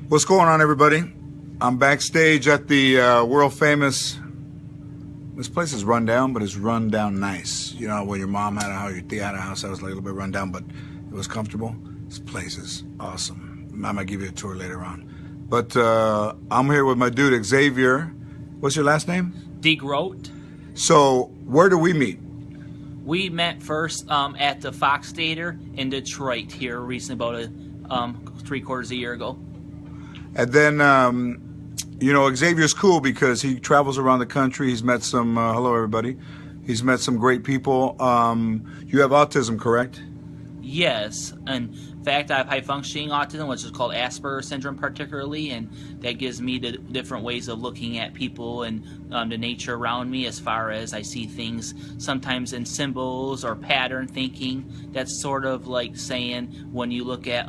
What's going on, everybody? I'm backstage at the world famous. This place is run down, but it's run down nice. You know, when your mom had a house, your Thea had a house that was like a little bit run down, but it was comfortable. This place is awesome. I might give you a tour later on. But I'm here with my dude, Xavier. What's your last name? DeGroat. So, where do we meet? We met first at the Fox Theater in Detroit here recently, about 3/4 a year ago. And then, you know, Xavier's cool because he travels around the country. He's met some, hello everybody. He's met some great people. You have autism, correct? Yes. In fact, I have high-functioning autism, which is called Asperger's syndrome particularly, and that gives me the different ways of looking at people and the nature around me, as far as I see things sometimes in symbols or pattern thinking. That's sort of like saying when you look at,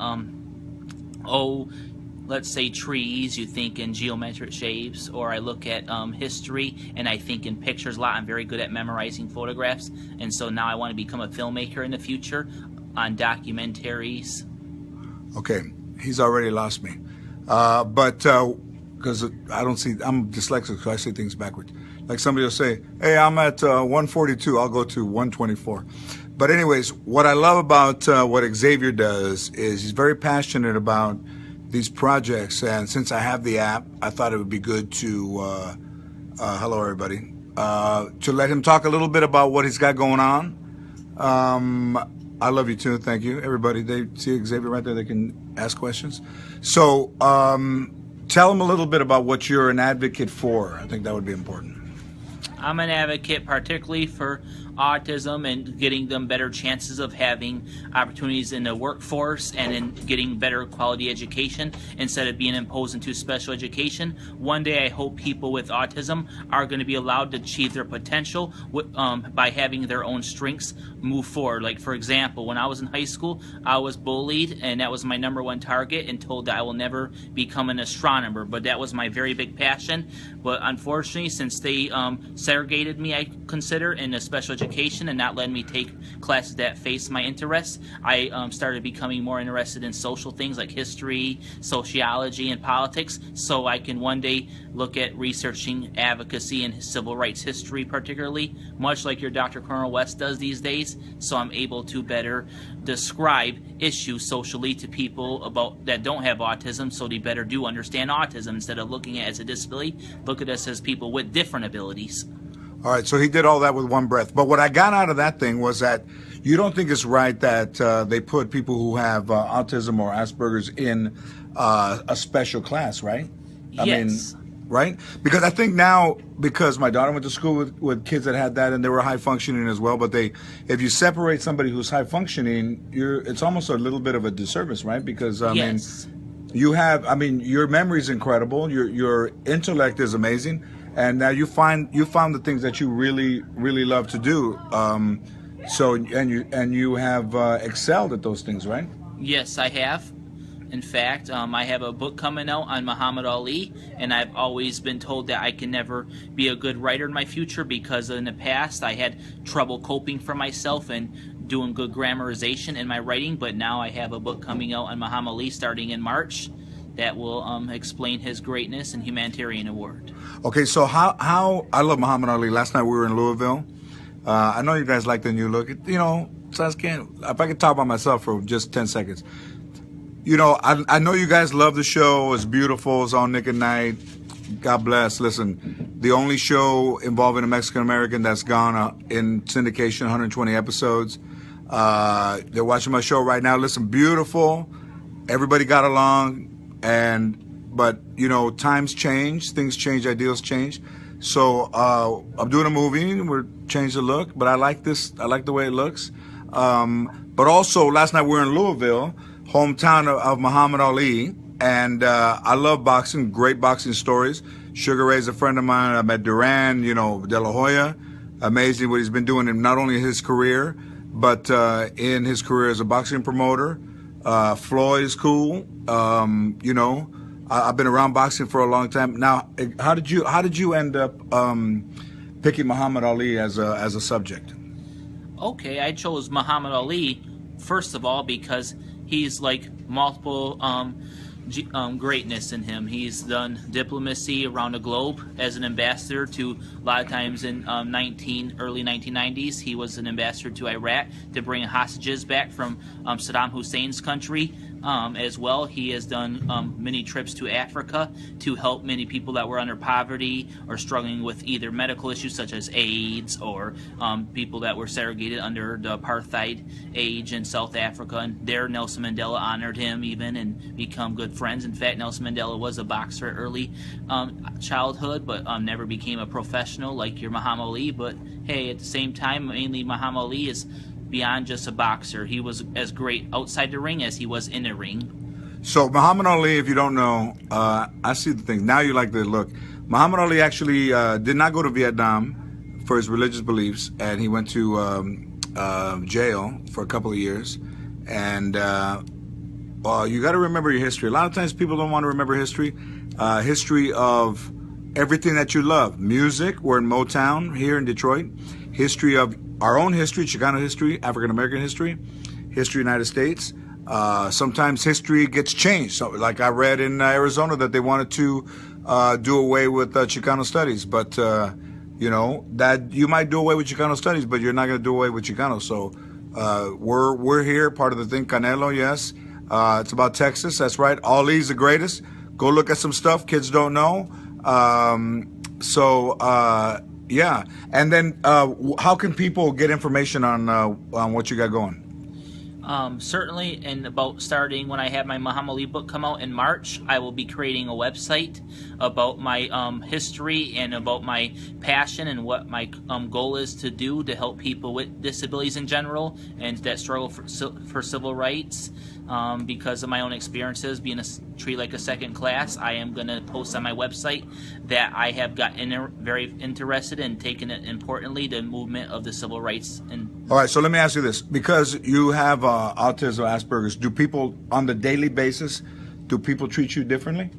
let's say trees, you think in geometric shapes, or I look at history and I think in pictures a lot. I'm very good at memorizing photographs, and so now I want to become a filmmaker in the future on documentaries. Okay, he's already lost me. But because I don't see, I'm dyslexic, so I see things backwards. Like somebody will say, hey, I'm at 142, I'll go to 124. But anyways, what I love about what Xavier does is he's very passionate about these projects, and since I have the app, I thought it would be good to, hello everybody, to let him talk a little bit about what he's got going on. I love you too, thank you. Everybody, they see Xavier right there, they can ask questions. So, tell him a little bit about what you're an advocate for. I think that would be important. I'm an advocate particularly for autism and getting them better chances of having opportunities in the workforce and in getting better quality education instead of being imposed into special education. One day I hope people with autism are going to be allowed to achieve their potential by having their own strengths move forward. Like, for example, when I was in high school, I was bullied, and that was my #1 target, and told that I will never become an astronomer, but that was my very big passion. But unfortunately, since they segregated me, I consider, in a special education and not letting me take classes that face my interests, I started becoming more interested in social things like history, sociology, and politics, so I can one day look at researching advocacy and civil rights history particularly, much like your Dr. Colonel West does these days, so I'm able to better describe issues socially to people that don't have autism, so they better do understand autism instead of looking at it as a disability. Look at us as people with different abilities. All right, so he did all that with one breath. But what I got out of that thing was that you don't think it's right that they put people who have autism or Asperger's in a special class, right? Yes. I mean, right? Because I think now, because my daughter went to school with kids that had that and they were high functioning as well, but if you separate somebody who's high functioning, it's almost a little bit of a disservice, right? Because, Yes. your memory is incredible, your intellect is amazing, and now you found the things that you really, really love to do. You have excelled at those things, right? Yes, I have. In fact, I have a book coming out on Muhammad Ali, and I've always been told that I can never be a good writer in my future because in the past I had trouble coping for myself and doing good grammarization in my writing, but now I have a book coming out on Muhammad Ali starting in March that will explain his greatness and humanitarian award. Okay, so how I love Muhammad Ali. Last night we were in Louisville. I know you guys like the new look. You know, if I could talk about myself for just 10 seconds. You know, I know you guys love the show. It's beautiful. It's on Nick at Night. God bless. Listen, the only show involving a Mexican-American that's gone in syndication, 120 episodes. They're watching my show right now. Listen, beautiful. Everybody got along. But you know, times change, things change, ideals change. So I'm doing a movie. We're changing the look, but I like this. I like the way it looks. But also, last night we were in Louisville, hometown of Muhammad Ali, and I love boxing. Great boxing stories. Sugar Ray's a friend of mine. I met Duran, you know, De La Hoya. Amazing what he's been doing in not only his career, but in his career as a boxing promoter. Floyd is cool. You know, I've been around boxing for a long time. Now, how did you end up picking Muhammad Ali as a subject? Okay, I chose Muhammad Ali first of all because he's like multiple greatness in him. He's done diplomacy around the globe as an ambassador to a lot of times in early 1990s. He was an ambassador to Iraq to bring hostages back from Saddam Hussein's country. As well, he has done many trips to Africa to help many people that were under poverty or struggling with either medical issues such as AIDS or people that were segregated under the apartheid age in South Africa. And there, Nelson Mandela honored him even and become good friends. In fact, Nelson Mandela was a boxer at early childhood, but never became a professional like your Muhammad Ali. But hey, at the same time, mainly Muhammad Ali is beyond just a boxer. He was as great outside the ring as he was in the ring. So Muhammad Ali, if you don't know, I see the thing. Now you like the look. Muhammad Ali actually did not go to Vietnam for his religious beliefs, and he went to jail for a couple of years. And you got to remember your history. A lot of times people don't want to remember history. History of everything that you love. Music, we're in Motown here in Detroit. History of our own history, Chicano history, African American history, history of the United States. Sometimes history gets changed. So, like I read in Arizona that they wanted to do away with Chicano studies, but you know that you might do away with Chicano studies, but you're not going to do away with Chicano. So we're here, part of the thing. Canelo, yes, it's about Texas. That's right. Ali's the greatest. Go look at some stuff kids don't know. Yeah, and then how can people get information on what you got going? Certainly, and about starting when I have my Muhammad Ali book come out in March, I will be creating a website about my history and about my passion and what my goal is to do to help people with disabilities in general and that struggle for civil rights. Because of my own experiences being treated like a second class, I am going to post on my website that I have gotten very interested in taking it importantly the movement of the civil rights. All right, so let me ask you this. Because you have autism, Asperger's, do people on the daily basis, do people treat you differently?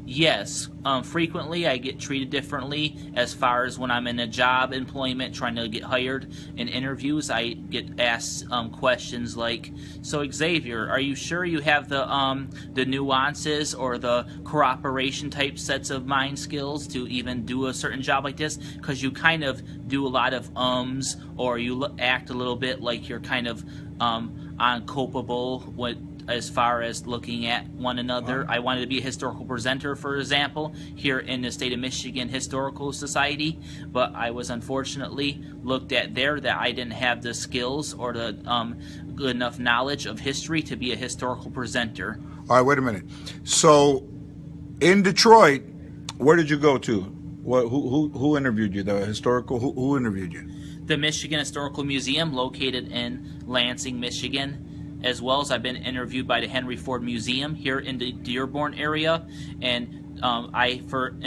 Yes, frequently I get treated differently as far as when I'm in a job employment trying to get hired. In interviews, I get asked questions like, so Xavier, are you sure you have the nuances or the cooperation type sets of mind skills to even do a certain job like this? Because you kind of do a lot of or you act a little bit like you're kind of uncopable as far as looking at one another. I wanted to be a historical presenter, for example, here in the state of Michigan Historical Society, but I was unfortunately looked at there that I didn't have the skills or the good enough knowledge of history to be a historical presenter. All right, wait a minute. So, in Detroit, where did you go to? Who interviewed you? The historical? Who interviewed you? The Michigan Historical Museum, located in Lansing, Michigan. As well as I've been interviewed by the Henry Ford Museum here in the Dearborn area, and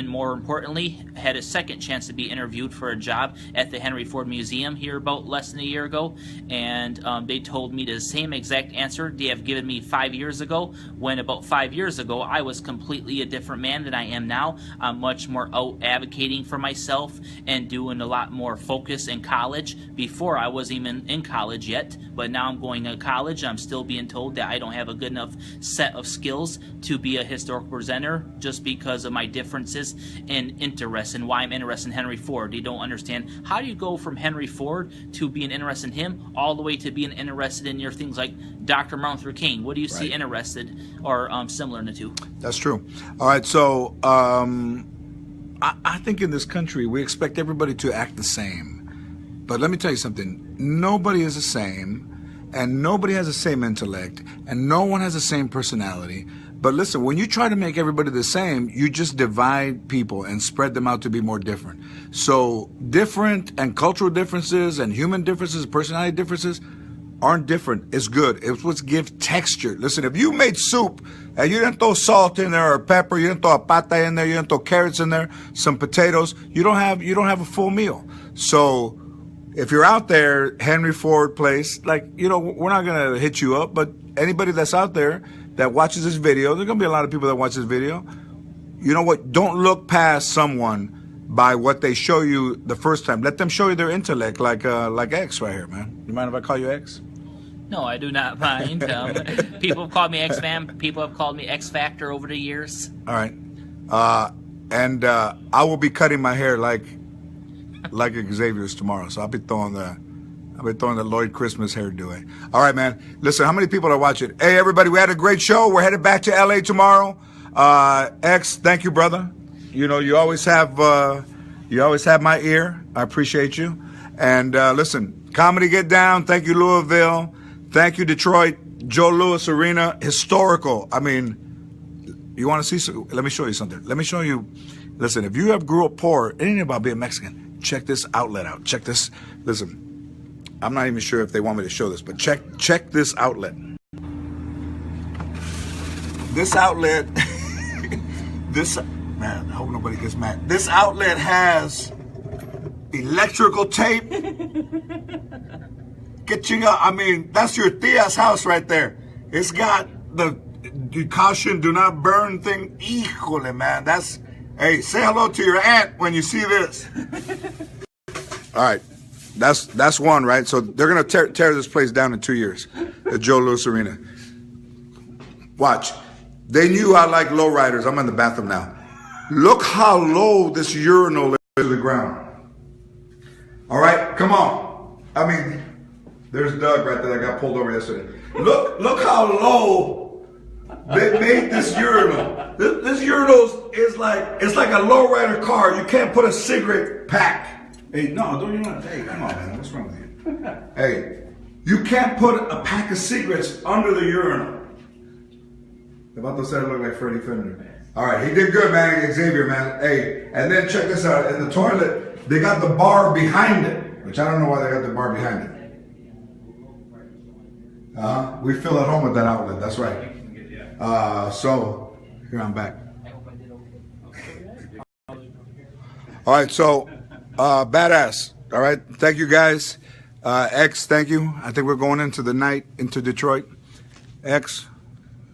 more importantly, had a second chance to be interviewed for a job at the Henry Ford Museum here about less than a year ago, and they told me the same exact answer they have given me 5 years ago, when about 5 years ago I was completely a different man than I am now. I'm much more out advocating for myself and doing a lot more focus in college. Before I wasn't even in college yet, but now I'm going to college. I'm still being told that I don't have a good enough set of skills to be a historical presenter just because of my differences and interests and why I'm interested in Henry Ford. They don't understand how do you go from Henry Ford to being interested in him all the way to being interested in your things like Dr. Martin Luther King. What do you see interested or similar in the two? That's true. All right, so I think in this country we expect everybody to act the same. But let me tell you something. Nobody is the same, and nobody has the same intellect, and no one has the same personality. But listen, when you try to make everybody the same, you just divide people and spread them out to be more different. So different and cultural differences and human differences, personality differences aren't different. It's good. It's what gives texture. Listen, if you made soup and you didn't throw salt in there or pepper, you didn't throw a pata in there, you didn't throw carrots in there, some potatoes, you don't have a full meal. So if you're out there, Henry Ford place, like, you know, we're not going to hit you up, but anybody that's out there that watches this video, there's going to be a lot of people that watch this video. You know what? Don't look past someone by what they show you the first time. Let them show you their intellect, like X right here, man. You mind if I call you X? No, I do not mind. People have called me X-Fan. People have called me X-Factor over the years. All right. And I will be cutting my hair like Xavier's tomorrow. So I'll be throwing the Lloyd Christmas hairdo in. All right, man. Listen, how many people are watching? Hey, everybody, we had a great show. We're headed back to LA tomorrow. X, thank you, brother. You know, you always have my ear. I appreciate you. And listen, Comedy Get Down. Thank you, Louisville. Thank you, Detroit. Joe Louis Arena. Historical. I mean, you want to see? Let me show you something. Let me show you. Listen, if you have grew up poor, it ain't about being Mexican. Check this outlet out. Check this. Listen, I'm not even sure if they want me to show this, but check this outlet. This outlet. Man, I hope nobody gets mad. This outlet has electrical tape. I mean, that's your tia's house right there. It's got the caution, do not burn thing. Híjole, man. Hey, say hello to your aunt when you see this. All right. That's one, right? So they're going to tear this place down in 2 years, the Joe Louis Arena. Watch. They knew I like lowriders. I'm in the bathroom now. Look how low this urinal is to the ground. All right, come on. I mean, there's Doug right there that got pulled over yesterday. Look how low they made this urinal. This urinal is like, it's like a lowrider car. You can't put a cigarette pack. Hey, no, don't you want to? Hey, come on, man. What's wrong with you? Hey, you can't put a pack of cigarettes under the urinal. The vato said it looked like Freddie Fender. All right, he did good, man, Xavier, man. Hey, and then check this out. In the toilet, they got the bar behind it, which I don't know why they got the bar behind it. We feel at home with that outlet. That's right. So here I'm back. All right, so badass. All right, thank you guys. X, thank you. I think we're going into the night into Detroit. X,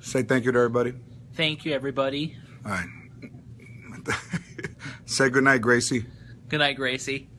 say thank you to everybody. Thank you, everybody. All right. Say good night, Gracie. Good night, Gracie.